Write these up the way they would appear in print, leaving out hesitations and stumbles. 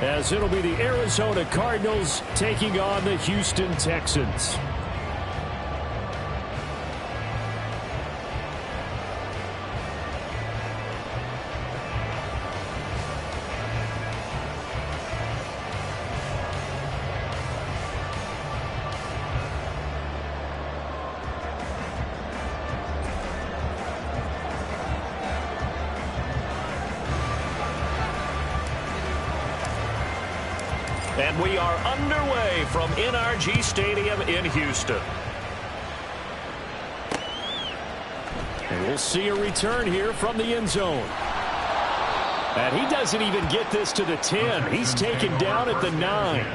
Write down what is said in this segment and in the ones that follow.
as it'll be the Arizona Cardinals taking on the Houston Texans. And we are underway from NRG Stadium in Houston. And we'll see a return here from the end zone. And he doesn't even get this to the 10. He's taken down at the 9.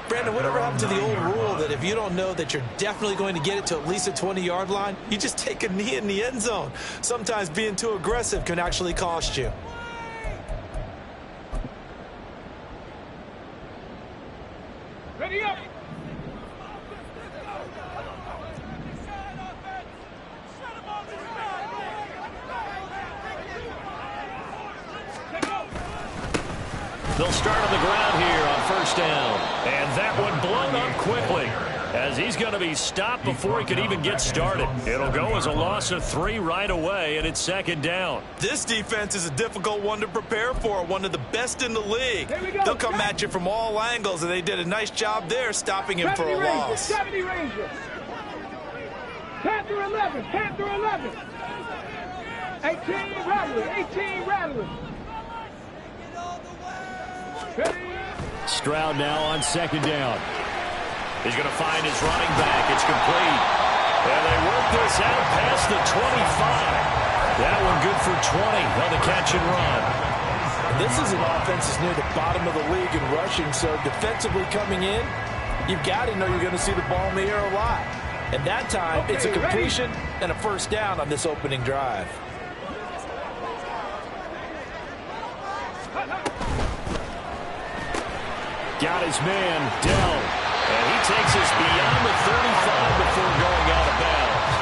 Brandon, whatever happened to the old rule that if you don't know that you're definitely going to get it to at least a 20-yard line, you just take a knee in the end zone. Sometimes being too aggressive can actually cost you. Ready up. They'll start on the ground here on first down. And that one blown up quickly, as he's going to be stopped before he could even get started. It'll go as a loss of 3 right away, and it's second down. This defense is a difficult one to prepare for, one of the best in the league. They'll come at you from all angles, and they did a nice job there stopping him for a loss. 70 Rangers. Panther 11. Panther 11. 18 Rattlers. 18 Rattlers. Stroud now on second down. He's going to find his running back. It's complete. And they work this out past the 25. That one good for 20 on the catch and run. This is an offense that's near the bottom of the league in rushing, so defensively coming in, you've got to know you're going to see the ball in the air a lot. And that time, it's a completion and a first down on this opening drive. Got his man, Dell. And he takes us beyond the 35 before going out of bounds.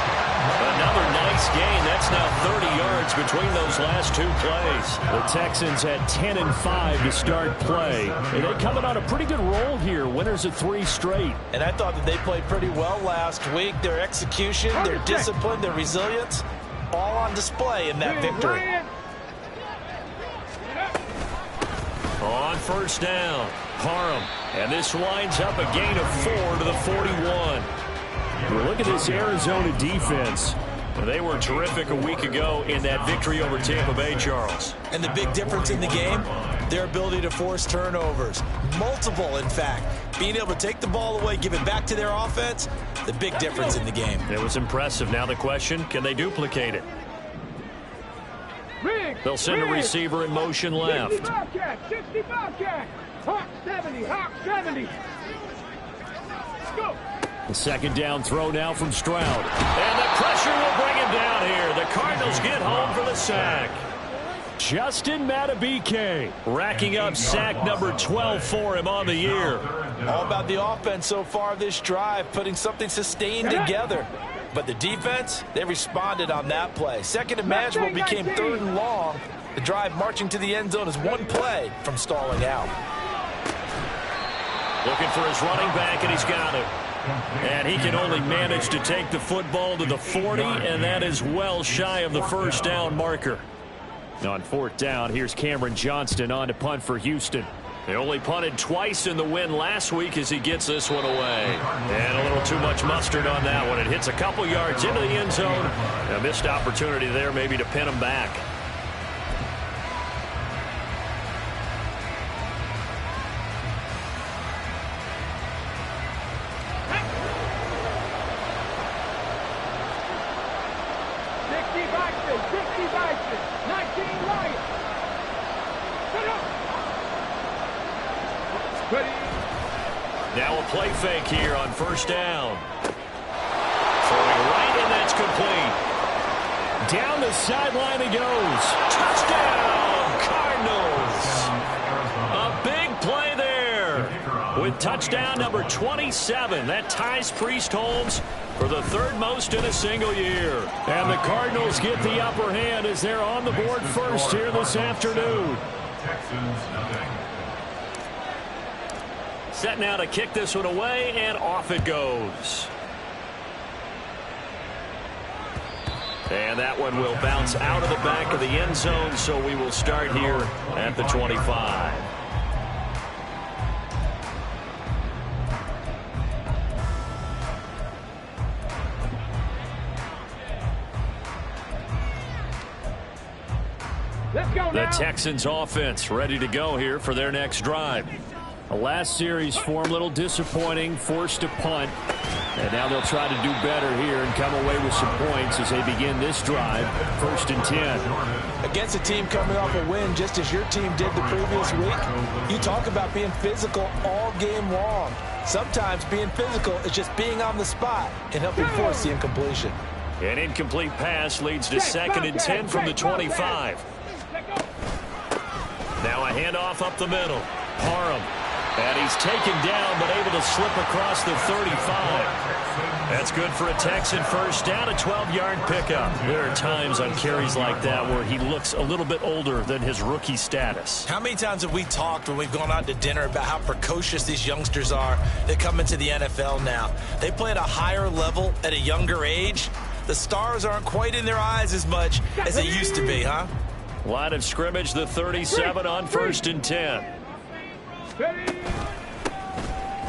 Another nice gain. That's now 30 yards between those last 2 plays. The Texans had 10 and 5 to start play. And they're coming on a pretty good roll here. Winners of 3 straight. And I thought that they played pretty well last week. Their execution, their discipline, their resilience, all on display in that victory. On first down, Parham. And this winds up a gain of 4 to the 41. Well, look at this Arizona defense. They were terrific a week ago in that victory over Tampa Bay, Charles. And the big difference in the game, their ability to force turnovers. Multiple, in fact. Being able to take the ball away, give it back to their offense, the big difference in the game. It was impressive. Now the question, can they duplicate it? They'll send a receiver in motion left. 60 Bobcat, 60 Bobcat. Hawk 70, Hawk 70. Go. The second down throw now from Stroud. And the pressure will bring him down here. The Cardinals get home for the sack. Justin Madubuike racking up sack number 12 for him on the year. All about the offense so far this drive, putting something sustained together. But the defense, they responded on that play. Second and manageable became 3rd and long. The drive marching to the end zone is 1 play from stalling out. Looking for his running back, and he's got it. And he can only manage to take the football to the 40, and that is well shy of the first down marker. On 4th down, here's Cameron Johnston on to punt for Houston. They only punted twice in the win last week as he gets this one away. And a little too much mustard on that one. It hits a couple yards into the end zone. A missed opportunity there maybe to pin him back. Now a play fake here on first down. Throwing right, and that's complete. Down the sideline he goes. Touchdown, Cardinals. A big play there. With touchdown number 27. That ties Priest Holmes for the 3rd most in a single year. And the Cardinals get the upper hand as they're on the board first here this afternoon. Set now to kick this one away, and off it goes. And that one will bounce out of the back of the end zone, so we will start here at the 25. Let's go now. The Texans offense ready to go here for their next drive. The last series form a little disappointing, forced a punt. And now they'll try to do better here and come away with some points as they begin this drive, 1st and 10. Against a team coming off a win, just as your team did the previous week, you talk about being physical all game long. Sometimes being physical is just being on the spot and helping force the incompletion. An incomplete pass leads to 2nd and 10 from the 25. Now a handoff up the middle. Parham. And he's taken down, but able to slip across the 35. That's good for a Texan first down, a 12-yard pickup. There are times on carries like that where he looks a little bit older than his rookie status. How many times have we talked when we've gone out to dinner about how precocious these youngsters are that come into the NFL now? They play at a higher level at a younger age. The stars aren't quite in their eyes as much as they used to be, huh? Line of scrimmage, the 37 on 1st and 10.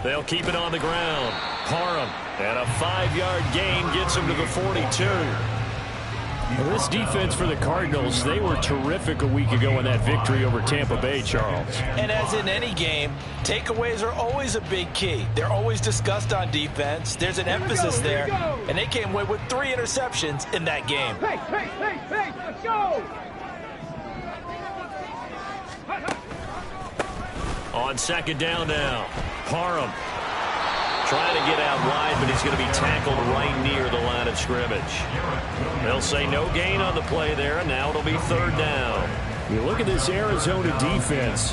They'll keep it on the ground. Parham, and a 5-yard gain gets him to the 42. Well, this defense for the Cardinals, they were terrific a week ago in that victory over Tampa Bay, Charles. And as in any game, takeaways are always a big key. They're always discussed on defense. There's an emphasis there, and they came away with 3 interceptions in that game. Hey, let's go! On 2nd down now, Parham trying to get out wide, but he's going to be tackled right near the line of scrimmage. They'll say no gain on the play there, and now it'll be 3rd down. You look at this Arizona defense.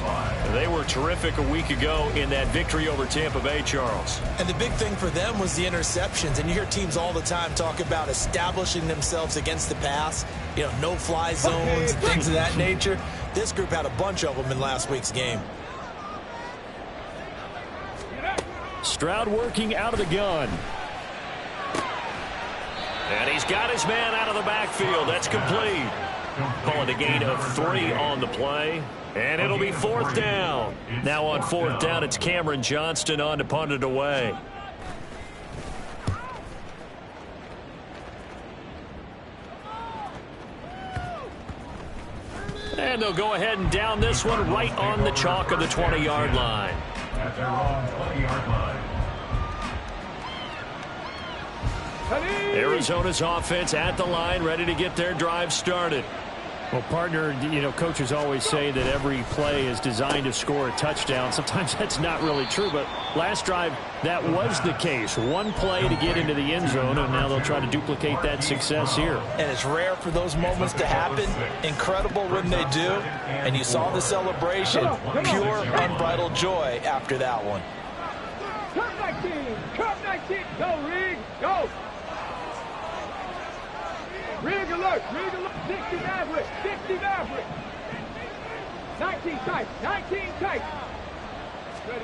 They were terrific a week ago in that victory over Tampa Bay, Charles. And the big thing for them was the interceptions. And you hear teams all the time talk about establishing themselves against the pass. You know, no-fly zones, things of that nature. This group had a bunch of them in last week's game. Stroud working out of the gun. And he's got his man out of the backfield. That's complete. Call it a gain of 3 on the play. And it'll be 4th down. Now on 4th down, it's Cameron Johnston on to punt it away. And they'll go ahead and down this one right on the chalk of the 20-yard line. At their own 20-yard line. Arizona's offense at the line, ready to get their drive started. Well, partner, you know, coaches always say that every play is designed to score a touchdown. Sometimes that's not really true, but last drive, that was the case. One play to get into the end zone, and now they'll try to duplicate that success here. And it's rare for those moments to happen. Incredible when they do. And you saw the celebration. Pure, unbridled joy after that one. Cup 19, go, Rig, go! Rig alert, 60 Maverick, 19 tight. Ready?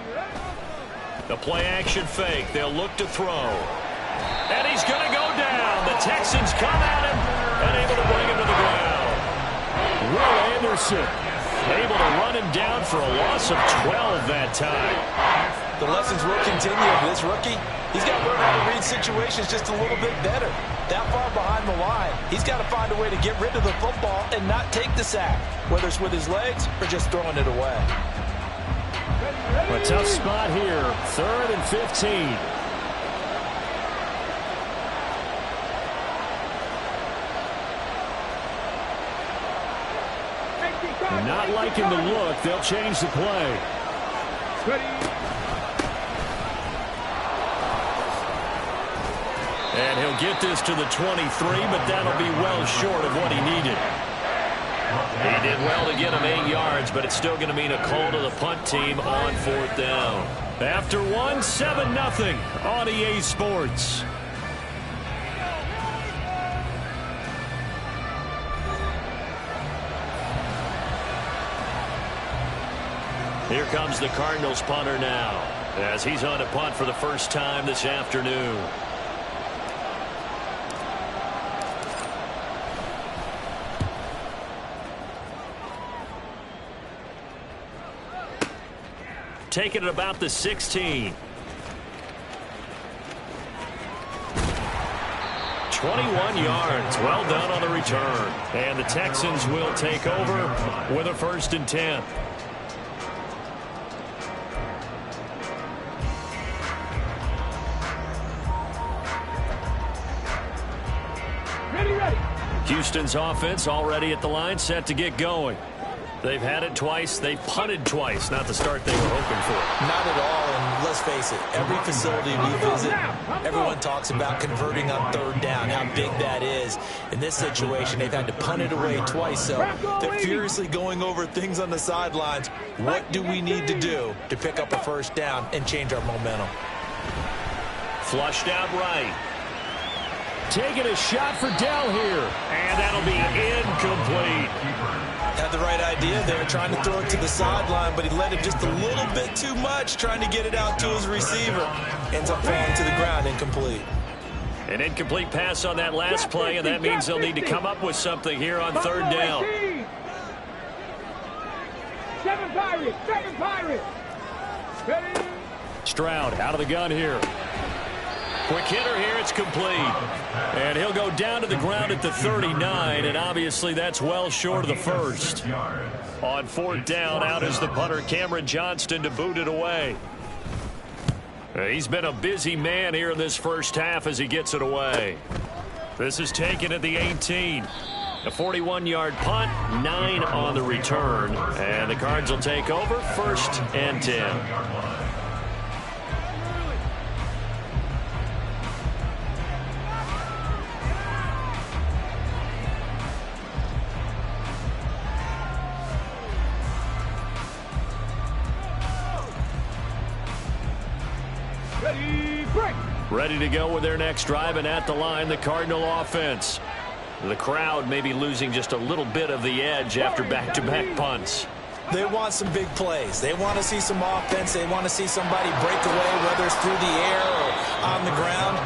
The play action fake. They'll look to throw. And he's going to go down. The Texans come at him and able to bring him to the ground. Will Anderson able to run him down for a loss of 12 that time. The lessons will continue. This rookie, he's got to learn how to read situations just a little bit better. That far behind the line, he's got to find a way to get rid of the football and not take the sack, whether it's with his legs or just throwing it away. A tough spot here, 3rd and 15. Not liking the look, they'll change the play. And he'll get this to the 23, but that'll be well short of what he needed. He did well to get him 8 yards, but it's still going to mean a call to the punt team on 4th down. After 7-0 on EA Sports. Here comes the Cardinals punter now, as he's on to punt for the first time this afternoon. Taking it about the 16. 21 yards. Well done on the return. And the Texans will take over with a 1st and 10. Ready. Houston's offense already at the line, set to get going. They've had it twice. They've punted twice. Not the start they were hoping for. Not at all, and let's face it, every facility we visit, everyone talks about converting on 3rd down, how big that is. In this situation, they've had to punt it away twice, so they're furiously going over things on the sidelines. What do we need to do to pick up a 1st down and change our momentum? Flushed out right. Taking a shot for Dell here. And that'll be incomplete. Had the right idea there, trying to throw it to the sideline, but he let it just a little bit too much, trying to get it out to his receiver. Ends up falling to the ground, incomplete. An incomplete pass on that last play, and that means they'll need to come up with something here on 3rd down. 7 Pirates. Ready. Stroud out of the gun here. Quick hitter here, it's complete. And he'll go down to the ground at the 39, and obviously that's well short of the 1st. On 4th down, out is the punter, Cameron Johnston, to boot it away. He's been a busy man here in this first half as he gets it away. This is taken at the 18. A 41-yard punt, 9 on the return. And the Cards will take over, 1st and 10. Ready to go with their next drive, and at the line, the Cardinal offense. The crowd may be losing just a little bit of the edge after back-to-back punts. They want some big plays. They want to see some offense. They want to see somebody break away, whether it's through the air or on the ground.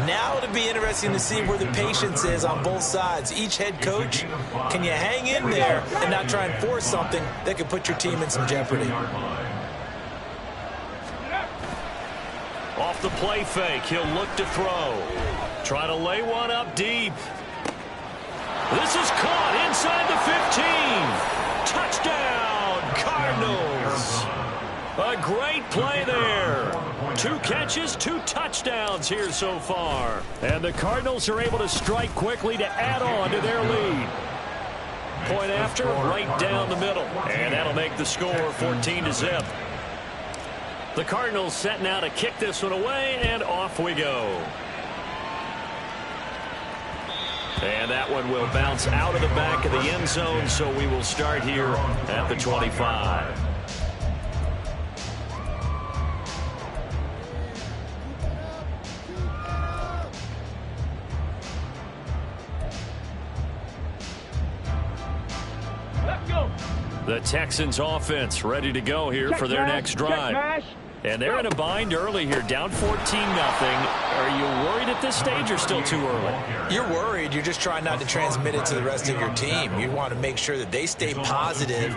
Now it'll be interesting to see where the patience is on both sides. Each head coach, can you hang in there and not try and force something that could put your team in some jeopardy? Off the play fake, he'll look to throw. Try to lay one up deep. This is caught inside the 15. Touchdown, Cardinals. A great play there. 2 catches, 2 touchdowns here so far. And the Cardinals are able to strike quickly to add on to their lead. Point after, right down the middle. And that'll make the score 14-0. The Cardinals set now to kick this one away, and off we go. And that one will bounce out of the back of the end zone, so we will start here at the 25. Let's go. The Texans offense ready to go here for their next drive. And they're in a bind early here, down 14-0. Are you worried at this stage or still too early? You're worried. You're just trying not to transmit it to the rest of your team. You want to make sure that they stay positive.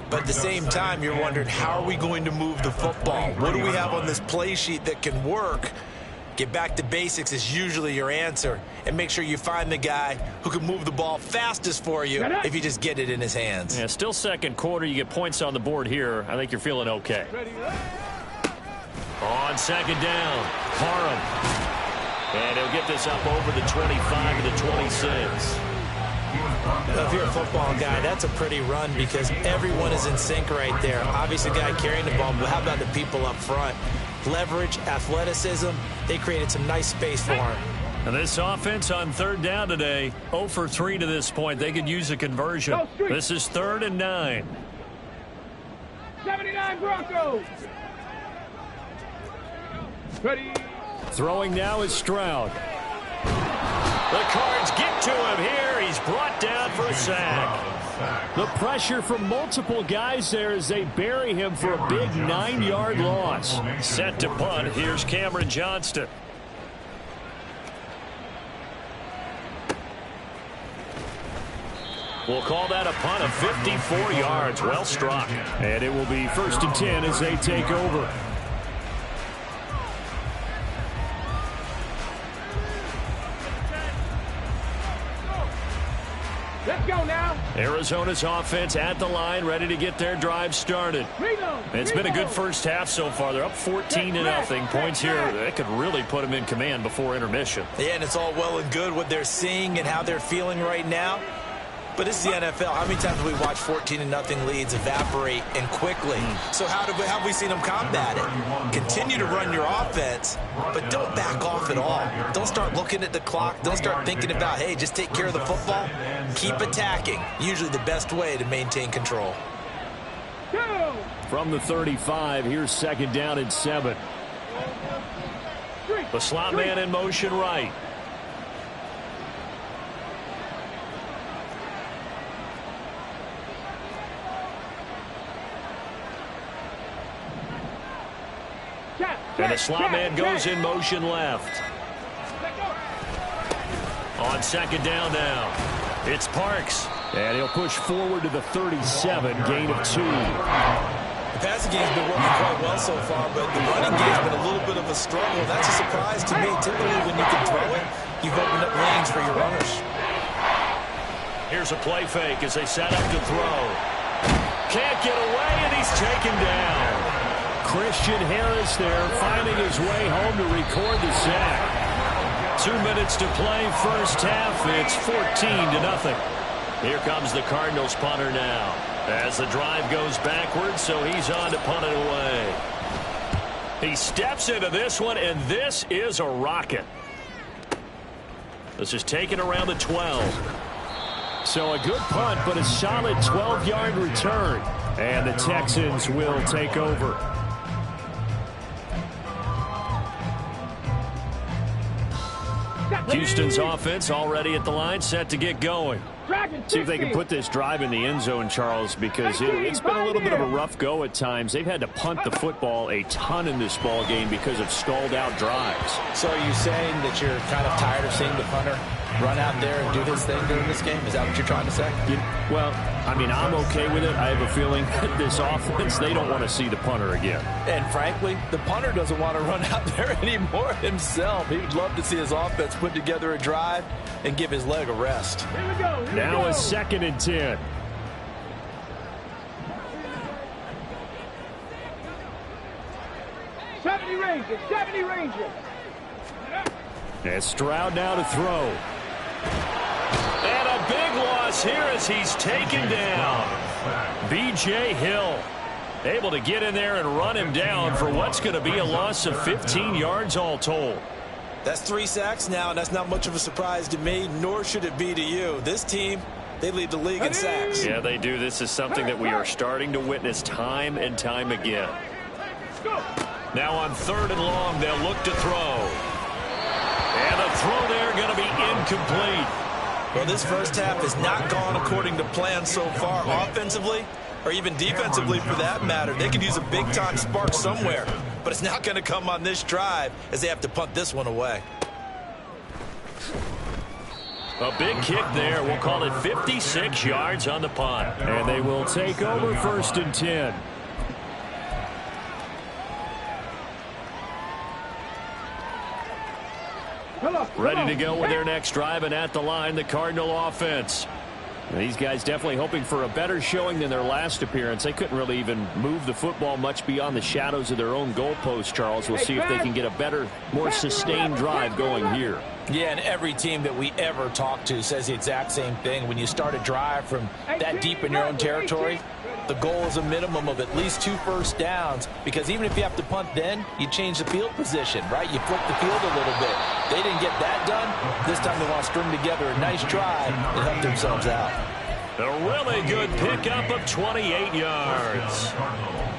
But at the same time, you're wondering, how are we going to move the football? What do we have on this play sheet that can work? Get back to basics is usually your answer. And make sure you find the guy who can move the ball fastest for you if you just get it in his hands. Yeah, still second quarter. You get points on the board here. I think you're feeling okay. On 2nd down, Parham. And he'll get this up over the 25 to the 26. If you're a football guy, that's a pretty run because everyone is in sync right there. Obviously, the guy carrying the ball, but how about the people up front? Leverage, athleticism, they created some nice space for him. And this offense on 3rd down today, 0 for 3 to this point. They could use a conversion. This is 3rd and 9. 79 Broncos. Ready. Throwing now is Stroud. The Cards get to him here. He's brought down for a sack. The pressure from multiple guys there as they bury him for a big 9-yard loss. Set to punt. Here's Cameron Johnston. We'll call that a punt of 54 yards. Well struck. And it will be 1st and 10 as they take over. Let's go now. Arizona's offense at the line, ready to get their drive started. It's been a good first half so far. They're up 14-0. Points here, that could really put them in command before intermission. Yeah, and it's all well and good what they're seeing and how they're feeling right now. But this is the NFL. How many times have we watched 14-0 leads evaporate and quickly? So how have we seen them combat it? Continue to run your offense, but don't back off at all. Don't start looking at the clock. Don't start thinking about, hey, just take care of the football. Keep attacking. Usually the best way to maintain control. From the 35, here's 2nd down and 7. The slot man in motion right. And the slot man goes in motion left. On 2nd down now, it's Parks. And he'll push forward to the 37, gain of 2. The passing game's been working quite well so far, but the running game's been a little bit of a struggle. That's a surprise to me. Typically, when you can throw it, you've opened up lanes for your runners. Here's a play fake as they set up to throw. Can't get away, and he's taken down. Christian Harris there finding his way home to record the sack. 2 minutes to play first half. It's 14-0. Here comes the Cardinals punter now as the drive goes backwards, so he's on to punt it away. He steps into this one, and this is a rocket. This is taken around the 12. So a good punt, but a solid 12-yard return. And the Texans will take over. Houston's offense already at the line, set to get going. See if they can put this drive in the end zone, Charles, because it's been a little bit of a rough go at times. They've had to punt the football a ton in this ball game because of stalled-out drives. So are you saying that you're kind of tired of seeing the punter run out there and do his thing during this game? Is that what you're trying to say? Well, I mean, I'm okay with it. I have a feeling that this offense, they don't want to see the punter again. And frankly, the punter doesn't want to run out there anymore himself. He would love to see his offense put together a drive and give his leg a rest. Here we go. Now a 2nd and 10. '70 Rangers. And Stroud now to throw. And a big loss here as he's taken down. B.J. Hill able to get in there and run him down for what's going to be a loss of 15 yards all told. That's 3 sacks now, and that's not much of a surprise to me, nor should it be to you. This team, they lead the league in sacks. Yeah, they do. This is something that we are starting to witness time and time again. Now on 3rd and long, they'll look to throw. And the throw there going to be incomplete. Well, this first half has not gone according to plan so far offensively, or even defensively for that matter. They could use a big-time spark somewhere, but it's not going to come on this drive as they have to punt this one away. A big kick there. We'll call it 56 yards on the punt. And they will take over 1st and 10. Ready to go with their next drive, and at the line, the Cardinal offense. And these guys definitely hoping for a better showing than their last appearance. They couldn't really even move the football much beyond the shadows of their own goalpost, Charles. We'll see if they can get a better, more sustained drive going here. Yeah, and every team that we ever talk to says the exact same thing. When you start a drive from that deep in your own territory, the goal is a minimum of at least 2 first downs, because even if you have to punt then, you change the field position, right? You flip the field a little bit. They didn't get that done. This time they want to string together a nice drive and help themselves out. A really good pickup of 28 yards.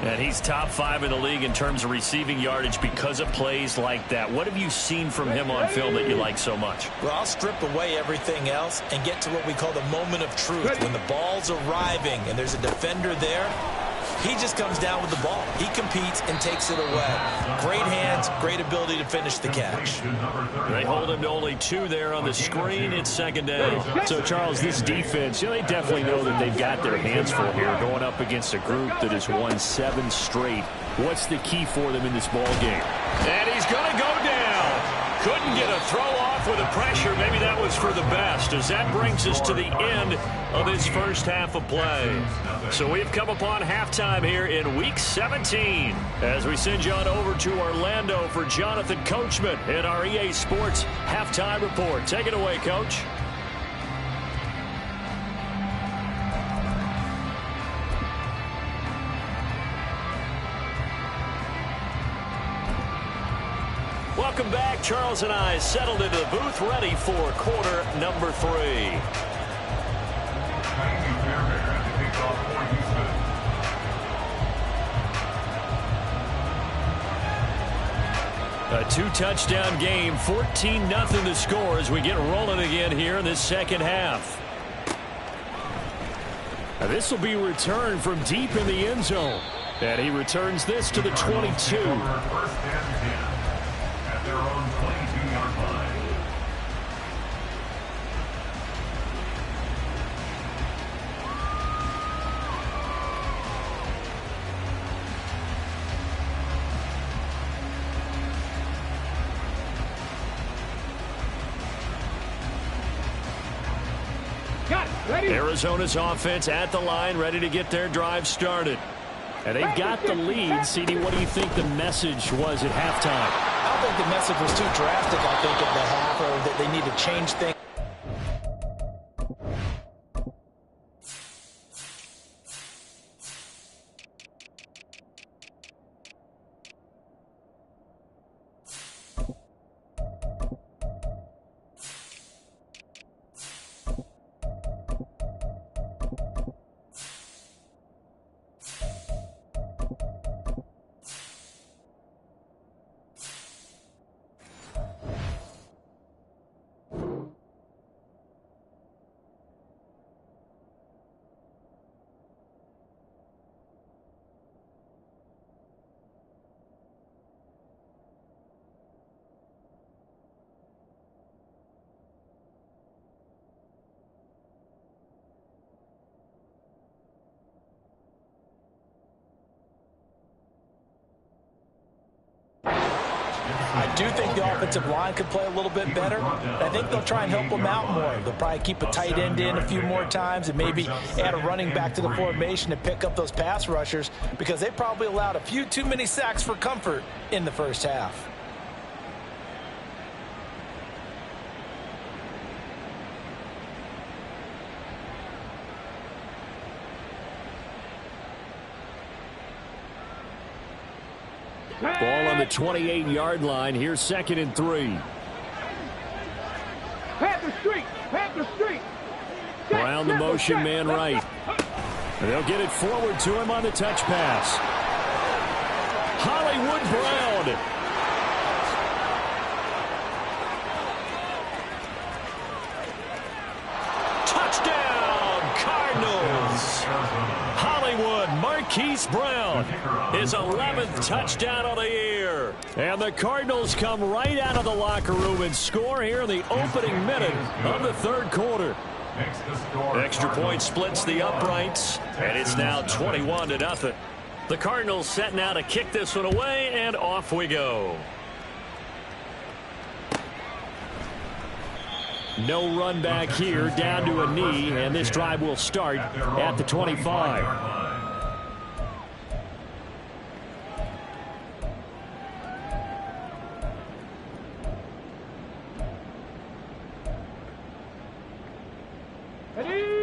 And he's top 5 in the league in terms of receiving yardage because of plays like that. What have you seen from him on film that you like so much? Well, I'll strip away everything else and get to what we call the moment of truth. When the ball's arriving and there's a defender there, he just comes down with the ball. He competes and takes it away. Great hands, great ability to finish the catch. They hold him to only 2 there on the screen. It's second down. So, Charles, this defense, they definitely know that they've got their hands full here going up against a group that has won 7 straight. What's the key for them in this ball game? And he's going to go down. Couldn't get a throw off with the pressure. Maybe that was for the best, as that brings us to the end of this first half of play. So we've come upon halftime here in Week 17 as we send you on over to Orlando for Jonathan Coachman in our EA Sports Halftime Report. Take it away, Coach. Welcome back. Charles and I settled into the booth, ready for quarter number 3. A 2-touchdown game, 14-0 the score as we get rolling again here in this second half. Now, this will be returned from deep in the end zone. And he returns this to the 22. Their own 22-yard line. Got it. Ready? Arizona's offense at the line, ready to get their drive started. And they've got the lead. CD, what do you think the message was at halftime? I don't think the message was too drastic, I think, at the half, or that they need to change things. I do think the offensive line could play a little bit better. I think they'll try and help them out more. They'll probably keep a tight end in a few more times and maybe add a running back to the formation to pick up those pass rushers, because they probably allowed a few too many sacks for comfort in the first half. Ball on the 28-yard line. Here's 2nd and 3. Panther Street. Panther Street. Brown, the motion man right. And they'll get it forward to him on the touch pass. Hollywood Brown. Touchdown, Cardinals. Hollywood Marquise Brown, his 11th touchdown of the year. And the Cardinals come right out of the locker room and score here in the opening minute of the third quarter. Extra point splits the uprights, and it's now 21-0. The Cardinals set now to kick this one away, and off we go. No run back here, down to a knee, and this drive will start at the 25.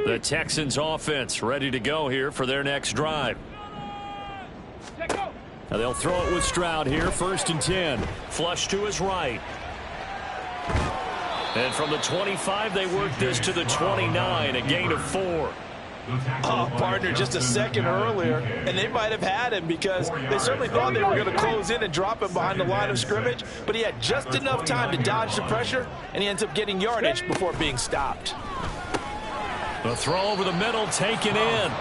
The Texans offense ready to go here for their next drive. Now they'll throw it with Stroud here, 1st and 10. Flush to his right. And from the 25, they work this to the 29, a gain of 4. Partner, just a second earlier, and they might have had him because they certainly thought they were going to close in and drop him behind the line of scrimmage, but he had just enough time to dodge the pressure, and he ends up getting yardage before being stopped. The throw over the middle taken in.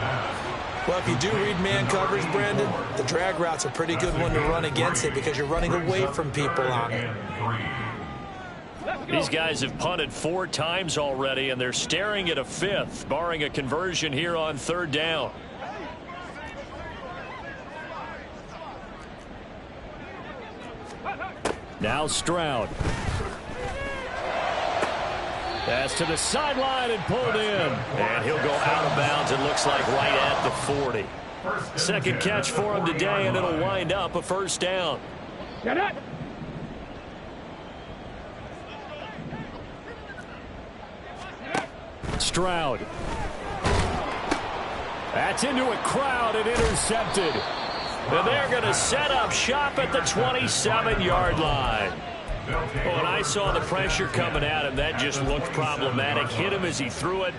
Well, if you do read man coverage, Brandon, the drag route's a pretty good one to run against it because you're running away from people on it. These guys have punted 4 times already, and they're staring at a 5th, barring a conversion here on 3rd down. Now Stroud. Pass to the sideline and pulled in. And he'll go out of bounds, it looks like, right at the 40. Second catch for him today, and it'll wind up a 1st down. Get it. Stroud. That's into a crowd and intercepted. And they're going to set up shop at the 27-yard line. When I saw the pressure coming at him, that just looked problematic. Hit him as he threw it,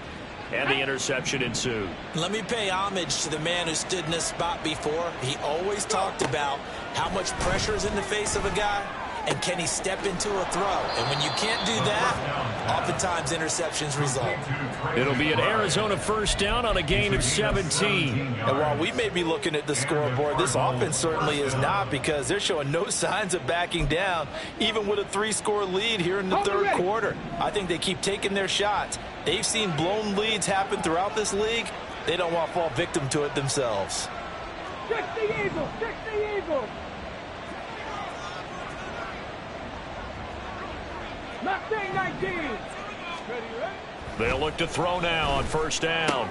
and the interception ensued. Let me pay homage to the man who stood in this spot before. He always talked about how much pressure is in the face of a guy, and can he step into a throw. And when you can't do that, oftentimes interceptions result. It'll be an Arizona 1st down on a gain of 17. And while we may be looking at the scoreboard, this offense certainly is not, because they're showing no signs of backing down, even with a 3-score lead here in the 3rd quarter. I think they keep taking their shots. They've seen blown leads happen throughout this league. They don't want to fall victim to it themselves. 60 Eagles, 60 Eagles. Mustang 19. They'll look to throw now on 1st down.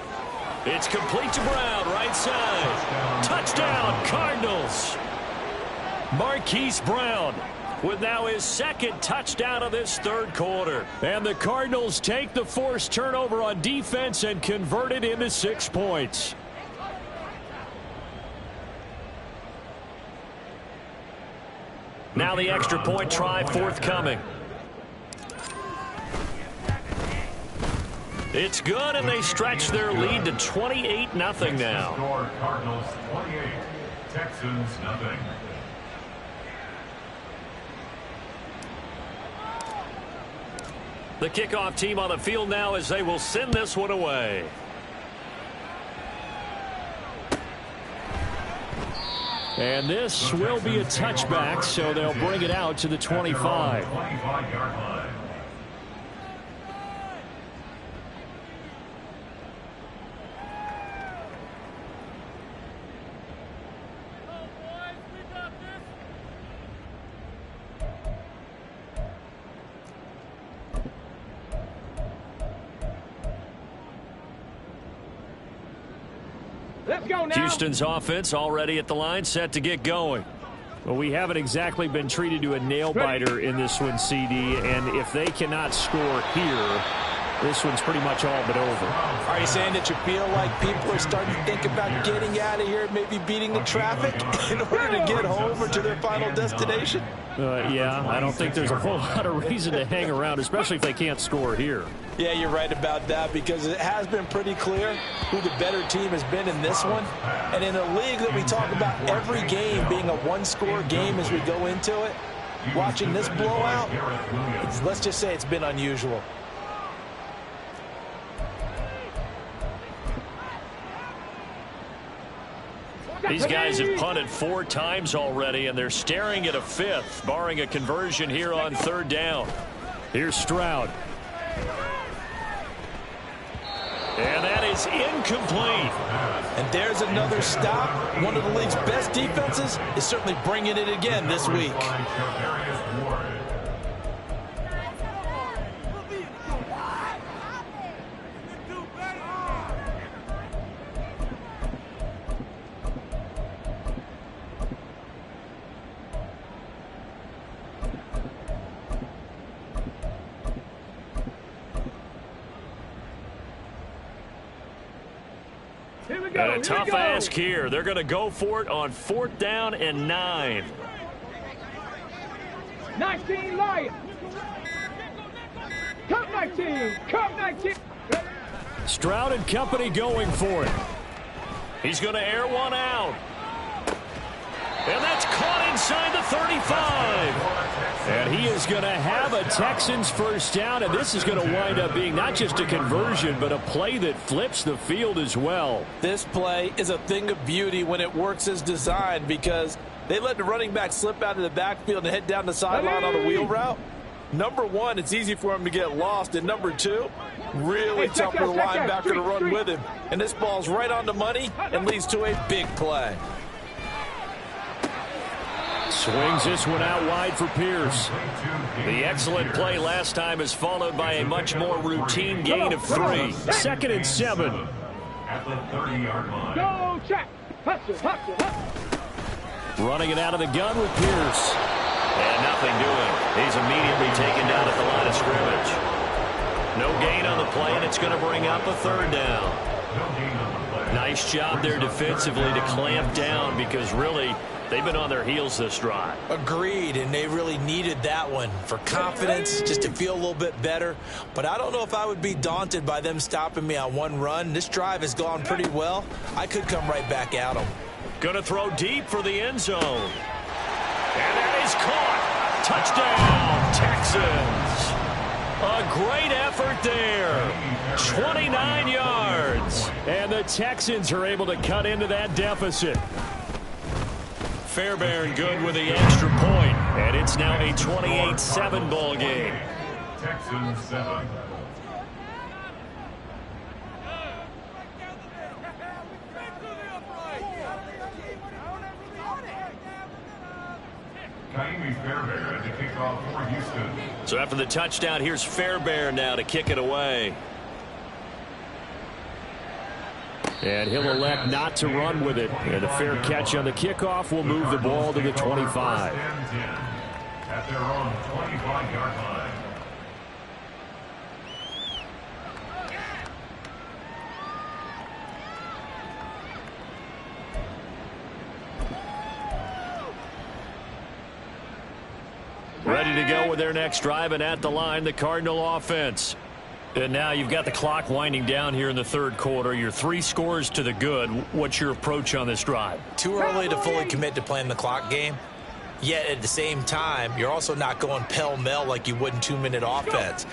It's complete to Brown, right side. Touchdown, Cardinals. Marquise Brown with now his 2nd touchdown of this 3rd quarter. And the Cardinals take the forced turnover on defense and convert it into 6 points. Now the extra point try forthcoming. It's good, and they stretch their lead to 28-0 now. Score Cardinals 28, Texans nothing. The kickoff team on the field now as they will send this one away. And this will be a touchback, so they'll bring it out to the 25. 25-yard line. Let's go now. Houston's offense already at the line, set to get going. Well, we haven't exactly been treated to a nail-biter in this one, CD, and if they cannot score here, this one's pretty much all but over. Are you saying that you feel like people are starting to think about getting out of here, maybe beating the traffic in order to get home or to their final destination? Yeah, I don't think there's a whole lot of reason to hang around, especially if they can't score here. Yeah, you're right about that, because it has been pretty clear who the better team has been in this one. And in a league that we talk about every game being a 1-score game as we go into it, watching this blowout, let's just say it's been unusual. These guys have punted 4 times already, and they're staring at a 5th, barring a conversion here on 3rd down. Here's Stroud. And that is incomplete. And there's another stop. One of the league's best defenses is certainly bringing it again this week. And a tough ask here. They're going to go for it on 4th down and 9. 19 Lions. Cup 19. Cup 19. Stroud and company going for it. He's going to air one out. And that's caught inside the 35. And he is going to have a Texans first down, and this is going to wind up being not just a conversion, but a play that flips the field as well. This play is a thing of beauty when it works as designed, because they let the running back slip out of the backfield and head down the sideline on the wheel route. Number one, it's easy for him to get lost. And number two, really tough for the linebacker to run with him. And this ball's right on the money and leads to a big play. Swings this one out wide for Pierce. The excellent play last time is followed by a much more routine gain of 3. 2nd and 7. At the 30-yard line. Go check. Hustle, hustle, hustle. Running it out of the gun with Pierce. And nothing doing. He's immediately taken down at the line of scrimmage. No gain on the play, and it's going to bring up a 3rd down. No gain on the play. Nice job there defensively to clamp down, because really they've been on their heels this drive. Agreed, and they really needed that one for confidence, just to feel a little bit better. But I don't know if I would be daunted by them stopping me on one run. This drive has gone pretty well. I could come right back at them. Going to throw deep for the end zone. And that is caught. Touchdown, Texans. A great effort there. 29 yards. And the Texans are able to cut into that deficit. Fairbairn good with the extra point. And it's now a 28-7 ball game. Texans 7. Fairbairn to kick off for Houston. So after the touchdown, here's Fairbairn now to kick it away. And he'll elect not to run with it. And a fair catch on the kickoff will move the ball to the 25. At their own 25-yard line. Ready to go with their next drive, and at the line, the Cardinal offense. And now you've got the clock winding down here in the 3rd quarter. You're 3 scores to the good. What's your approach on this drive? Too early to fully commit to playing the clock game. Yet at the same time, you're also not going pell-mell like you would in 2-minute offense.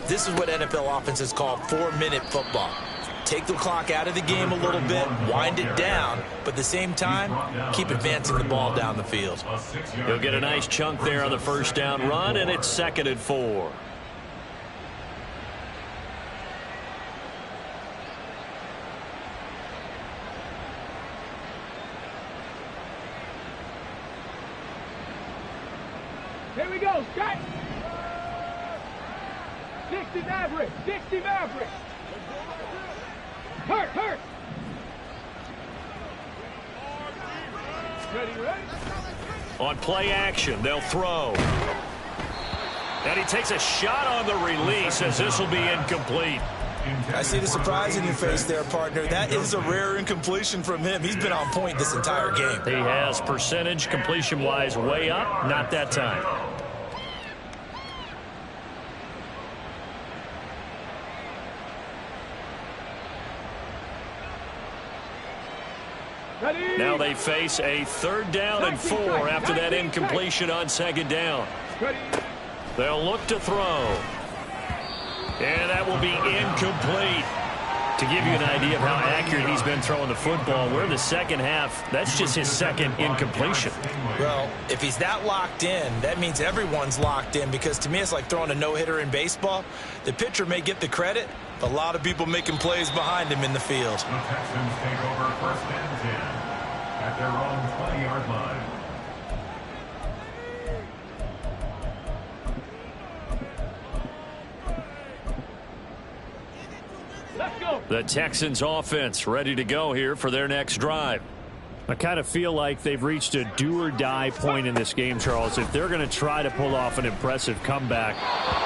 This is what NFL offenses call 4-minute football. Take the clock out of the game a little bit, wind it down, but at the same time, keep advancing the ball down the field. You'll get a nice chunk there on the 1st down run, and it's 2nd and 4. Here we go, Scott. 60 Maverick, 60 Maverick. Hurt, hurt. Ready, ready? On play action, they'll throw. And he takes a shot on the release, as this will be incomplete. I see the surprise in your face there, partner. That is a rare incompletion from him. He's been on point this entire game. He has percentage completion-wise way up, not that time. Ready? Now they face a 3rd down and 4 after that incompletion on 2nd down. Ready? They'll look to throw. And that will be incomplete. To give you an idea of how accurate he's been throwing the football, we're in the 2nd half. That's just his 2nd incompletion. Well, if he's that locked in, that means everyone's locked in, because to me it's like throwing a no-hitter in baseball. The pitcher may get the credit, but a lot of people making plays behind him in the field. The Texans take over 1st and 10 at their own 20-yard line. Let's go. The Texans offense ready to go here for their next drive. I kind of feel like they've reached a do-or-die point in this game, Charles. If they're going to try to pull off an impressive comeback,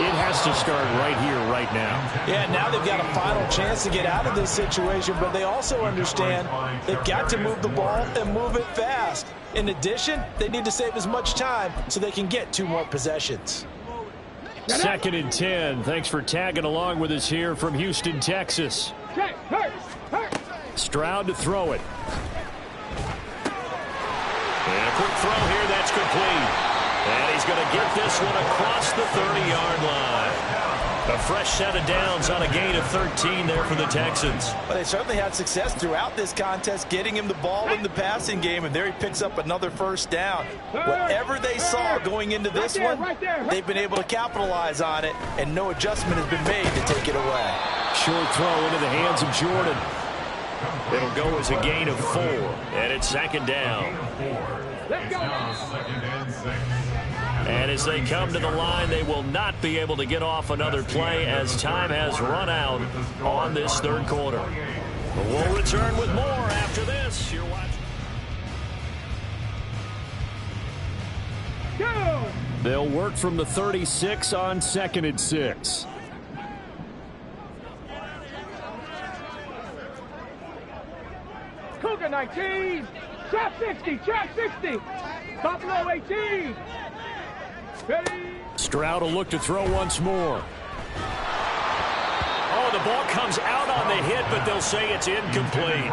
it has to start right here, right now. Yeah, now they've got a final chance to get out of this situation, but they also understand they've got to move the ball and move it fast. In addition, they need to save as much time so they can get 2 more possessions. 2nd and 10. Thanks for tagging along with us here from Houston, Texas. Check. Hurt. Stroud to throw it. And a quick throw here, that's complete. And he's going to get this one across the 30-yard line. A fresh set of downs on a gain of 13 there for the Texans. Well, they certainly had success throughout this contest, getting him the ball in the passing game, and there he picks up another first down. Whatever they saw going into this one, they've been able to capitalize on it, and no adjustment has been made to take it away. Short throw into the hands of Jordan. It'll go as a gain of 4, and it's second down. Let's go. And as they come to the line, they will not be able to get off another play as time has run out on this third quarter. But we'll return with more after this. You're watching. Go. They'll work from the 36 on 2nd and 6. Cougar 19. Trap 60. Trap 60. Buffalo 18. Ready. Stroud will look to throw once more. Oh, the ball comes out on the hit, but they'll say it's incomplete.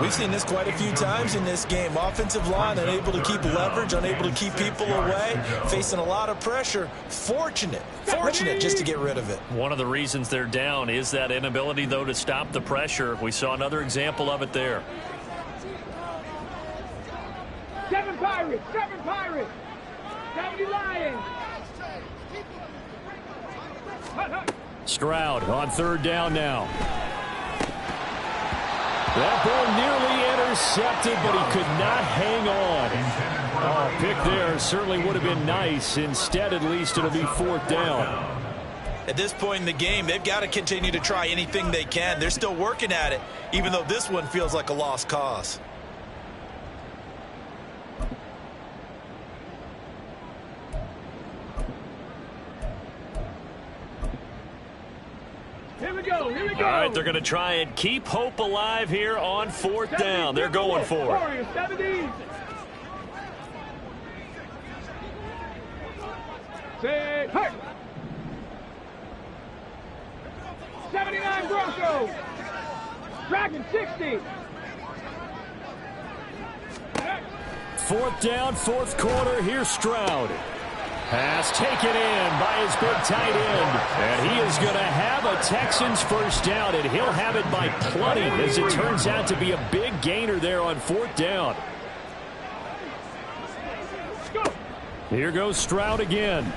We've seen this quite a few times in this game. Offensive line unable to keep leverage, unable to keep people away, facing a lot of pressure. Fortunate just to get rid of it. One of the reasons they're down is that inability, though, to stop the pressure. We saw another example of it there. 7 Pirates. 7 Pirates. 70 Lions. Stroud on 3rd down now. That ball nearly intercepted, but he could not hang on. Oh, pick there certainly would have been nice. Instead, at least, it'll be 4th down. At this point in the game, they've got to continue to try anything they can. They're still working at it, even though this one feels like a lost cause. Here we go. Here we go. All right, they're going to try and keep hope alive here on 4th down. They're going for it. Warriors 70. Say, hurt. 79 Broncos. Dragon 60. 4th down, 4th quarter. Here's Stroud. Pass taken in by his big tight end. And he is going to have a Texans first down, and he'll have it by plenty as it turns out to be a big gainer there on 4th down. Here goes Stroud again.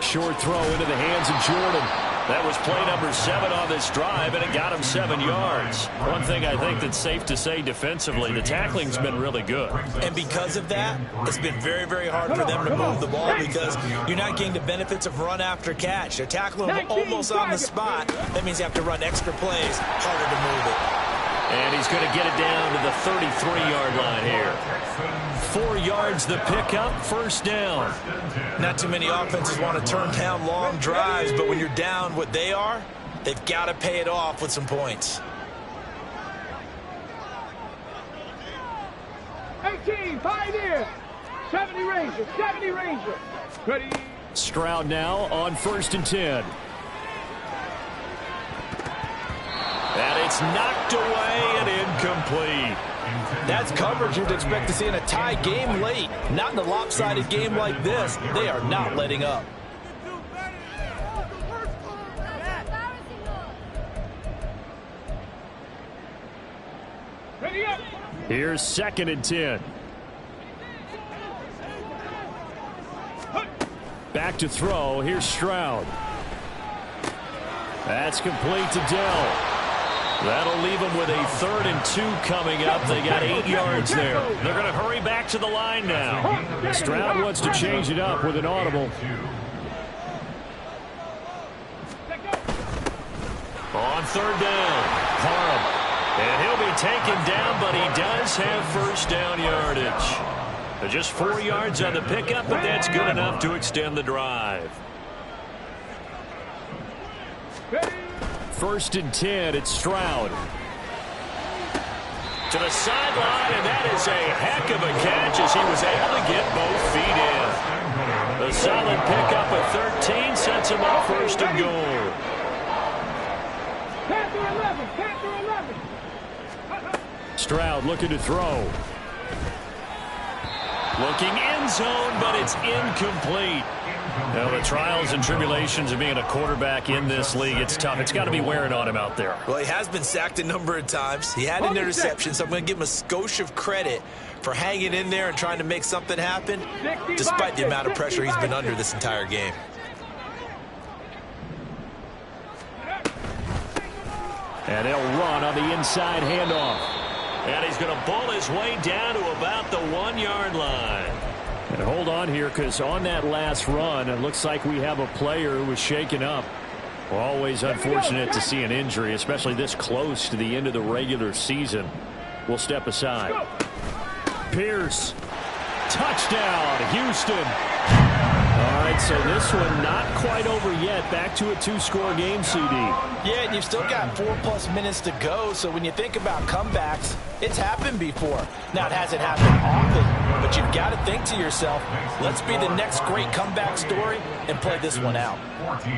Short throw into the hands of Jordan. That was play number 7 on this drive, and it got him 7 yards. One thing I think that's safe to say defensively, the tackling's been really good. And because of that, it's been very, very hard for them to move the ball because you're not getting the benefits of run after catch. They're tackling them almost on the spot. That means you have to run extra plays, harder to move it. And he's going to get it down to the 33-yard line here. 4 yards the pickup, first down. Not too many offenses want to turn down long drives, but when you're down what they are, they've got to pay it off with some points. 18, Pioneer. 70 Rangers, 70 Rangers. Ready. Stroud now on 1st and 10. And it's knocked away and incomplete. That's coverage you'd expect to see in a tie game late. Not in a lopsided game like this. They are not letting up. Ready up. Here's 2nd and 10. Back to throw. Here's Stroud. That's complete to Dell. That'll leave them with a 3rd and 2 coming up. They got 8 yards there. They're going to hurry back to the line now. Stroud wants to change it up with an audible. On 3rd down, Parham. And he'll be taken down, but he does have first down yardage. Just 4 yards on the pickup, but that's good enough to extend the drive. 1st and 10, it's Stroud. To the sideline, and that is a heck of a catch as he was able to get both feet in. A solid pickup of 13 sets him up 1st and goal. Panther 11. Stroud looking to throw. Looking end zone, but it's incomplete. Now, the trials and tribulations of being a quarterback in this league, it's tough. It's got to be wearing on him out there. Well, he has been sacked a number of times. He had an interception, so I'm going to give him a skosh of credit for hanging in there and trying to make something happen, despite the amount of pressure he's been under this entire game. And they'll run on the inside handoff. And he's going to bull his way down to about the 1-yard line. And hold on here, because on that last run, it looks like we have a player who was shaken up. Always unfortunate to see an injury, especially this close to the end of the regular season. We'll step aside. Pierce. Touchdown, Houston. All right, so this one not quite over yet. Back to a 2-score game, CD. Yeah, and you've still got 4+ minutes to go, so when you think about comebacks, it's happened before. Now, it hasn't happened often, but you've got to think to yourself, let's be the next great comeback story and play this one out. 14.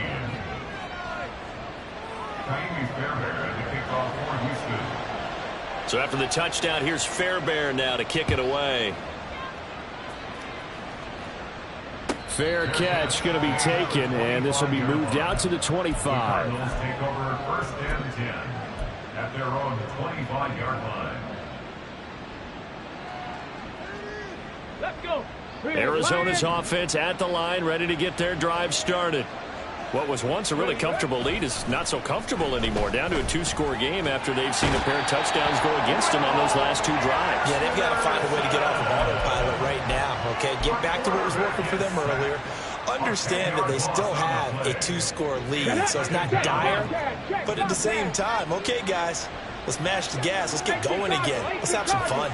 Fairbairn at the kickoff for Houston. So after the touchdown, here's Fairbairn now to kick it away. Fair catch going to be taken, and this will be moved out to the 25. Cardinals take over 1st and 10 at their own 25-yard line. Let's go. Arizona's offense at the line, ready to get their drive started. What was once a really comfortable lead is not so comfortable anymore. Down to a 2-score game after they've seen a pair of touchdowns go against them on those last 2 drives. Yeah, they've got to find a way to get off of autopilot right now, okay? Get back to what was working for them earlier. Understand that they still have a 2-score lead, so it's not dire. But at the same time, okay, guys, let's mash the gas. Let's get going again. Let's have some fun.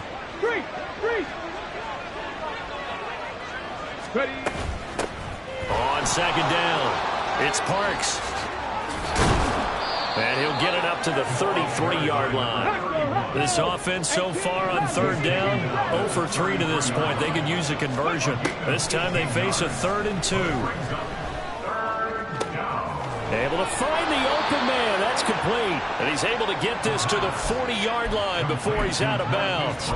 Ready. On 2nd down, it's Parks. And he'll get it up to the 33-yard line. This offense so far on 3rd down, 0 for 3 to this point. They could use a conversion. This time they face a 3rd and 2. Able to find the open man. That's complete. And he's able to get this to the 40-yard line before he's out of bounds.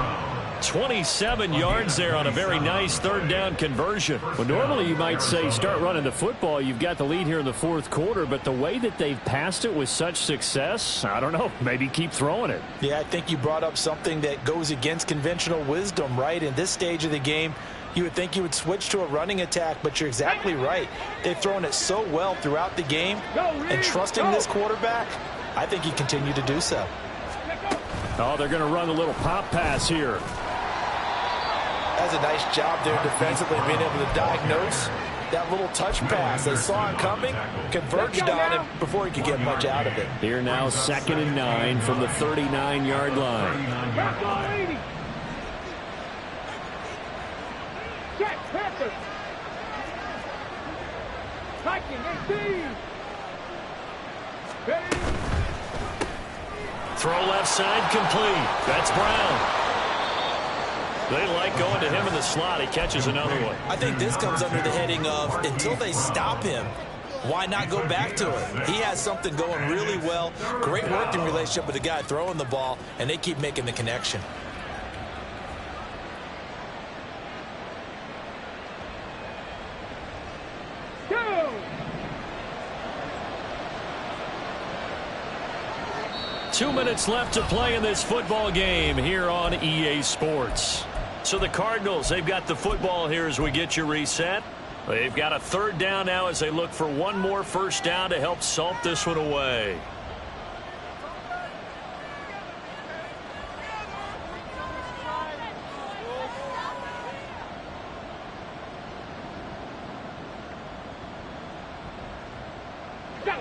27 yards there on a very nice 3rd down conversion. Well, normally you might say start running the football. You've got the lead here in the 4th quarter, but the way that they've passed it with such success, I don't know, maybe keep throwing it. Yeah, I think you brought up something that goes against conventional wisdom, right? In this stage of the game, you would think you would switch to a running attack, but you're exactly right. They've thrown it so well throughout the game, and trusting this quarterback, I think you continue to do so. Oh, they're going to run a little pop pass here. Does a nice job there defensively, being able to diagnose that little touch pass. They saw it coming, converged on it before he could get much out of it. Here now 2nd and 9 from the 39-yard line. Check, Panther. Viking, 18. Ready. Throw left side complete. That's Brown. They like going to him in the slot. He catches another one. I think this comes under the heading of until they stop him, why not go back to it? He has something going really well. Great working relationship with the guy throwing the ball, and they keep making the connection. Go. 2 minutes left to play in this football game here on EA Sports. So the Cardinals, they've got the football here as we get you reset. They've got a 3rd down now as they look for one more 1st down to help salt this one away.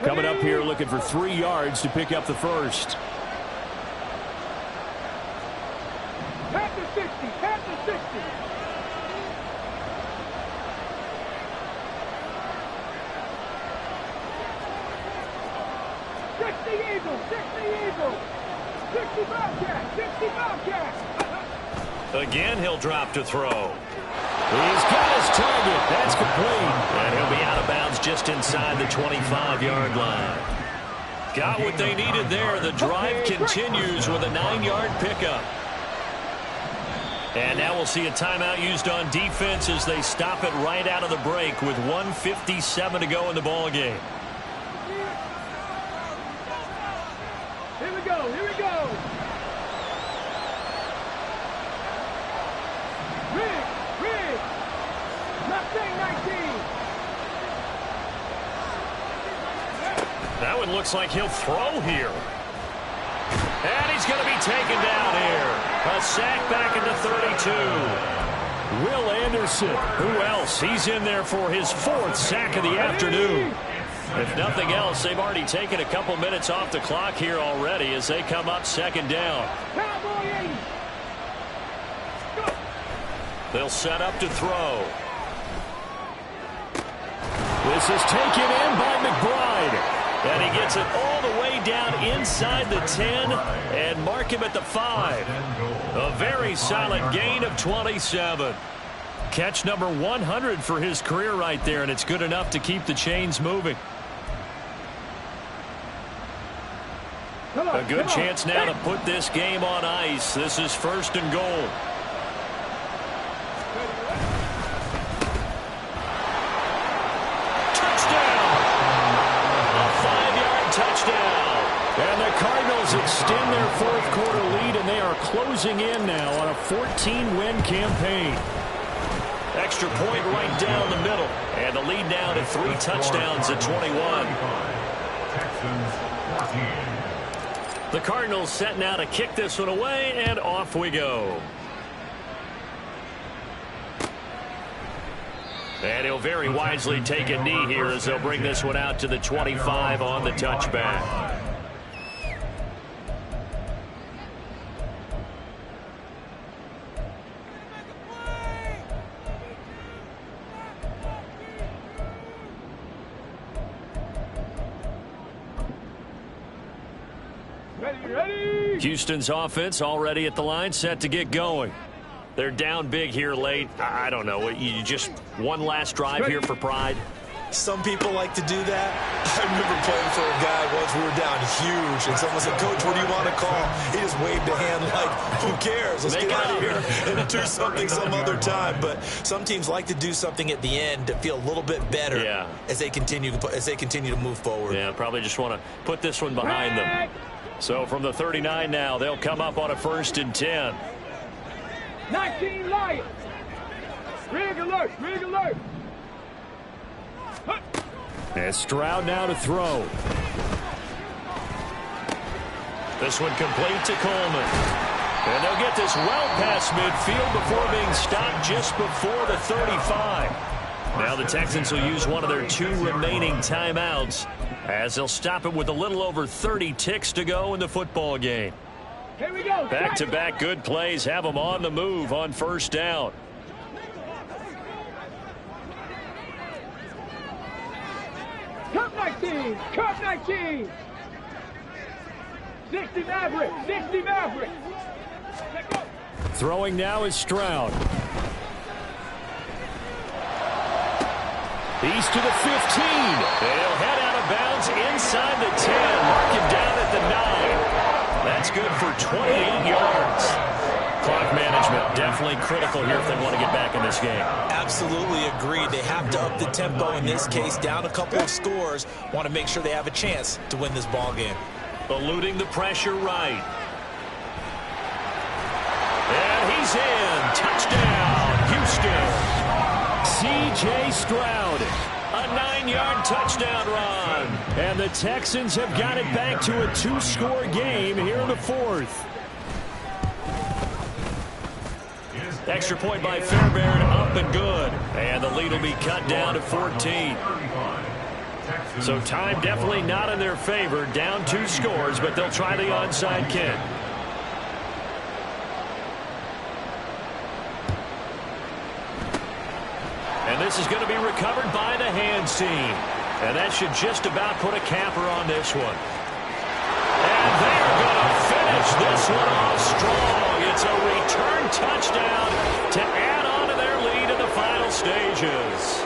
Coming up here looking for 3 yards to pick up the 1st. Panther 60, Panther 60. 60 Eagles, 60 Eagles. 60 Bobcats, 60 Bobcats. Again, he'll drop to throw. He's got his target. That's complete. And he'll be out of bounds just inside the 25-yard line. Got what they needed there. The drive continues with a 9-yard pickup. And now we'll see a timeout used on defense as they stop it right out of the break with 1:57 to go in the ball game. Here we go, here we go. Rig. Mustang 19. That one looks like he'll throw here. And he's going to be taken down here. A sack back into 32. Will Anderson. Who else? He's in there for his 4th sack of the afternoon. If nothing else, they've already taken a couple minutes off the clock here already as they come up 2nd down. They'll set up to throw. This is taken in by McBride. And he gets it all the way down inside the 10 and mark him at the 5. A very solid gain of 27. Catch number 100 for his career right there, and it's good enough to keep the chains moving. A good chance now to put this game on ice. This is 1st and goal. And the Cardinals extend their 4th quarter lead, and they are closing in now on a 14-win campaign. Extra point right down the middle. And the lead now to 3 touchdowns at 21. The Cardinals set now to kick this one away, and off we go. And he'll very wisely take a knee here as they'll bring this one out to the 25 on the touchback. Ready. Houston's offense already at the line, set to get going. They're down big here late. I don't know. You just one last drive here for pride. Some people like to do that. I remember playing for a guy once. We were down huge, and someone said, "Coach, what do you want to call?" He just waved a hand like, "Who cares? Let's get out of here and do something some other time." But some teams like to do something at the end to feel a little bit better as they continue to move forward. Yeah, probably just want to put this one behind them. So from the 39 now, they'll come up on a 1st and 10. 19 Lions. Rig alert. And Stroud now to throw. This one complete to Coleman. And they'll get this well past midfield before being stopped just before the 35. Now the Texans will use one of their 2 remaining timeouts as they'll stop it with a little over 30 ticks to go in the football game. Here we go. Back-to-back good plays have them on the move on 1st down. Cup 19. 60 Maverick. Throwing now is Stroud. He's to the 15. They'll head out of bounds inside the 10. Mark him down at the 9. That's good for 28 yards. Clock management definitely critical here if they want to get back in this game. Absolutely agreed. They have to up the tempo in this case. Down a couple of scores. Want to make sure they have a chance to win this ball game. Eluding the pressure right. And he's in. Touchdown, Houston. C.J. Stroud. A 9-yard touchdown run. And the Texans have got it back to a 2-score game here in the 4th. Extra point by Fairbairn, up and good. And the lead will be cut down to 14. So time definitely not in their favor. Down 2 scores, but they'll try the onside kick. And this is going to be recovered by the hands team. And that should just about put a capper on this one. And they're going to finish this one off strong. It's a return touchdown to add on to their lead in the final stages.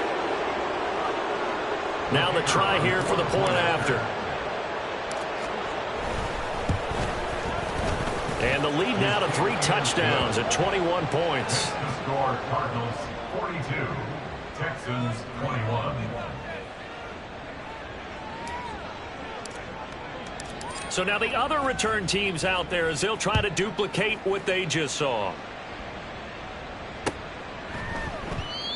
Now the try here for the point after. And the lead now to 3 touchdowns at 21 points. The score, Cardinals 42, Texans 21. So now the other return teams out there as they'll try to duplicate what they just saw.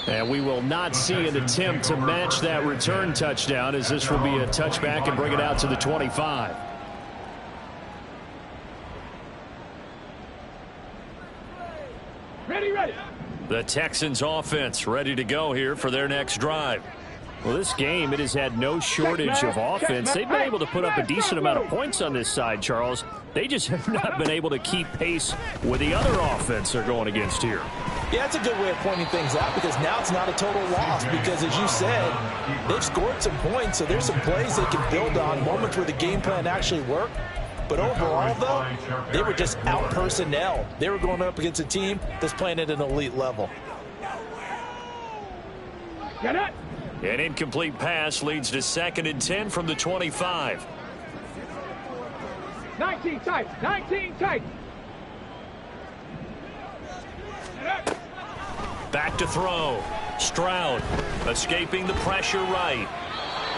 And we will not see an attempt to match that return touchdown, as this will be a touchback and bring it out to the 25. Ready, ready. The Texans offense ready to go here for their next drive. Well, this game, it has had no shortage of offense. They've been able to put up a decent amount of points on this side, Charles. They just have not been able to keep pace with the other offense they're going against here. Yeah, that's a good way of pointing things out, because now it's not a total loss, because as you said, they've scored some points, so there's some plays they can build on, moments where the game plan actually worked. But overall, though, they were just out-personnel. They were going up against a team that's playing at an elite level. Get it. An incomplete pass leads to 2nd and 10 from the 25. 19 tight. 19 tight. Back to throw. Stroud escaping the pressure right.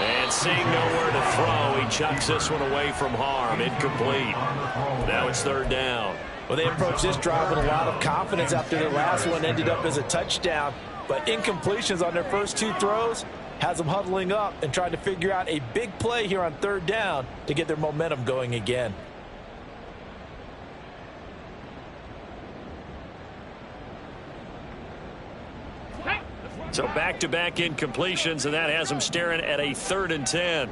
And seeing nowhere to throw, he chucks this one away from harm. Incomplete. Now it's 3rd down. Well, they approached this drive with a lot of confidence after their last one ended up as a touchdown. But incompletions on their first 2 throws has them huddling up and trying to figure out a big play here on 3rd down to get their momentum going again. So back-to-back incompletions, and that has them staring at a 3rd and 10.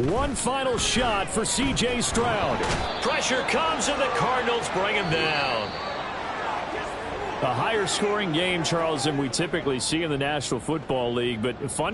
One final shot for C.J. Stroud. Pressure comes, and the Cardinals bring him down. A higher scoring game, Charles, than we typically see in the National Football League, but fun to